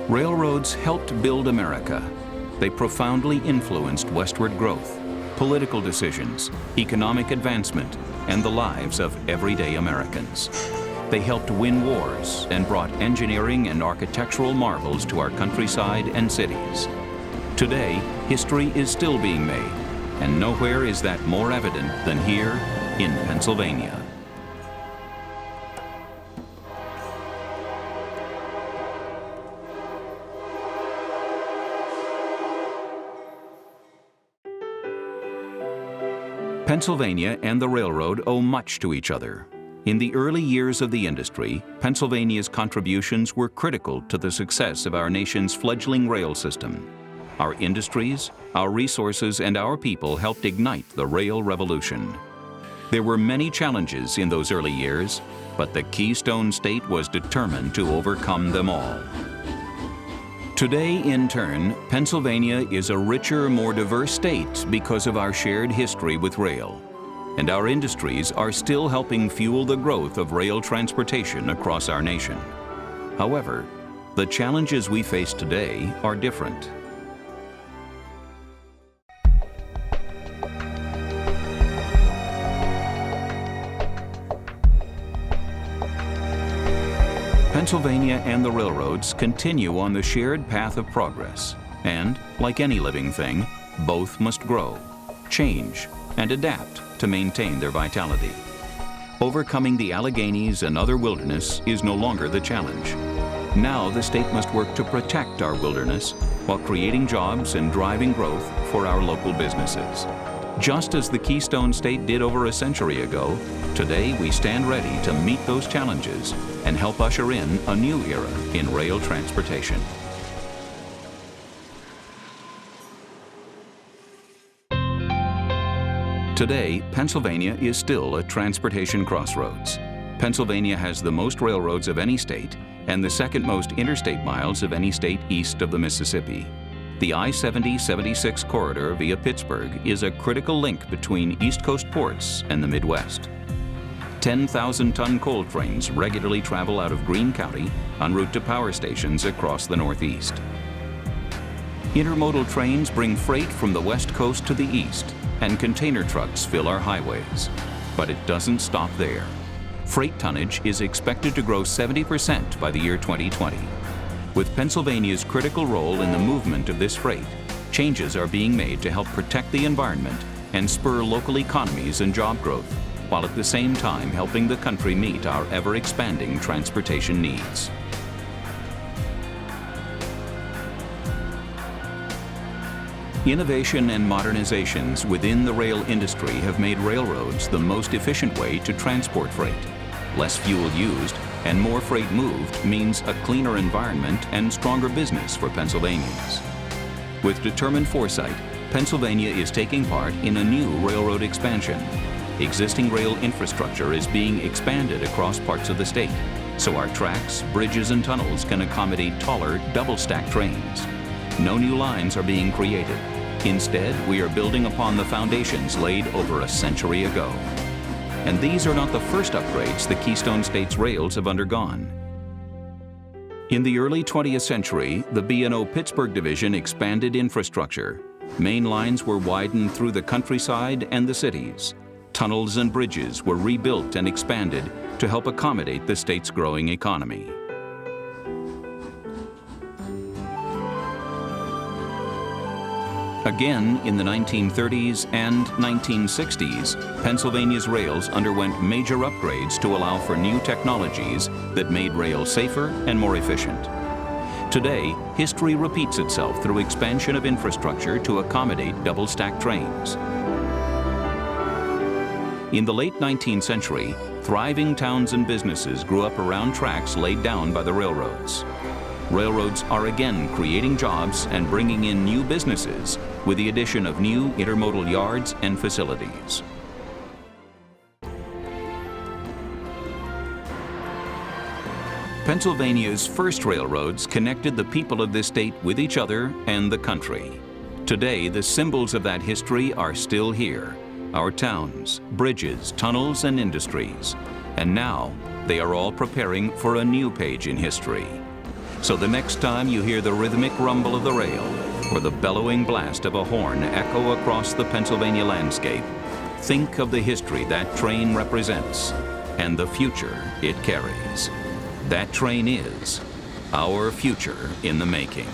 Railroads helped build America. They profoundly influenced westward growth, political decisions, economic advancement, and the lives of everyday Americans. They helped win wars and brought engineering and architectural marvels to our countryside and cities. Today, history is still being made, and nowhere is that more evident than here in Pennsylvania. Pennsylvania and the railroad owe much to each other. In the early years of the industry, Pennsylvania's contributions were critical to the success of our nation's fledgling rail system. Our industries, our resources, and our people helped ignite the rail revolution. There were many challenges in those early years, but the Keystone State was determined to overcome them all. Today, in turn, Pennsylvania is a richer, more diverse state because of our shared history with rail. And our industries are still helping fuel the growth of rail transportation across our nation. However, the challenges we face today are different. Pennsylvania and the railroads continue on the shared path of progress, and, like any living thing, both must grow, change, and adapt to maintain their vitality. Overcoming the Alleghenies and other wilderness is no longer the challenge. Now the state must work to protect our wilderness while creating jobs and driving growth for our local businesses. Just as the Keystone State did over a century ago, today we stand ready to meet those challenges and help usher in a new era in rail transportation. Today, Pennsylvania is still a transportation crossroads. Pennsylvania has the most railroads of any state and the second most interstate miles of any state east of the Mississippi. The I-70-76 corridor via Pittsburgh is a critical link between East Coast ports and the Midwest. 10,000-ton coal trains regularly travel out of Greene County en route to power stations across the Northeast. Intermodal trains bring freight from the West Coast to the East, and container trucks fill our highways. But it doesn't stop there. Freight tonnage is expected to grow 70% by the year 2020. With Pennsylvania's critical role in the movement of this freight, changes are being made to help protect the environment and spur local economies and job growth, while at the same time helping the country meet our ever-expanding transportation needs. Innovation and modernizations within the rail industry have made railroads the most efficient way to transport freight. Less fuel used and more freight moved means a cleaner environment and stronger business for Pennsylvanians. With determined foresight, Pennsylvania is taking part in a new railroad expansion. Existing rail infrastructure is being expanded across parts of the state, so our tracks, bridges, and tunnels can accommodate taller, double-stack trains. No new lines are being created. Instead, we are building upon the foundations laid over a century ago. And these are not the first upgrades the Keystone State's rails have undergone. In the early 20th century, the B&O Pittsburgh Division expanded infrastructure. Main lines were widened through the countryside and the cities. Tunnels and bridges were rebuilt and expanded to help accommodate the state's growing economy. Again, in the 1930s and 1960s, Pennsylvania's rails underwent major upgrades to allow for new technologies that made rail safer and more efficient. Today, history repeats itself through expansion of infrastructure to accommodate double-stack trains. In the late 19th century, thriving towns and businesses grew up around tracks laid down by the railroads. Railroads are again creating jobs and bringing in new businesses with the addition of new intermodal yards and facilities. Pennsylvania's first railroads connected the people of this state with each other and the country. Today, the symbols of that history are still here: our towns, bridges, tunnels, and industries. And now, they are all preparing for a new page in history. So the next time you hear the rhythmic rumble of the rail or the bellowing blast of a horn echo across the Pennsylvania landscape, think of the history that train represents and the future it carries. That train is our future in the making.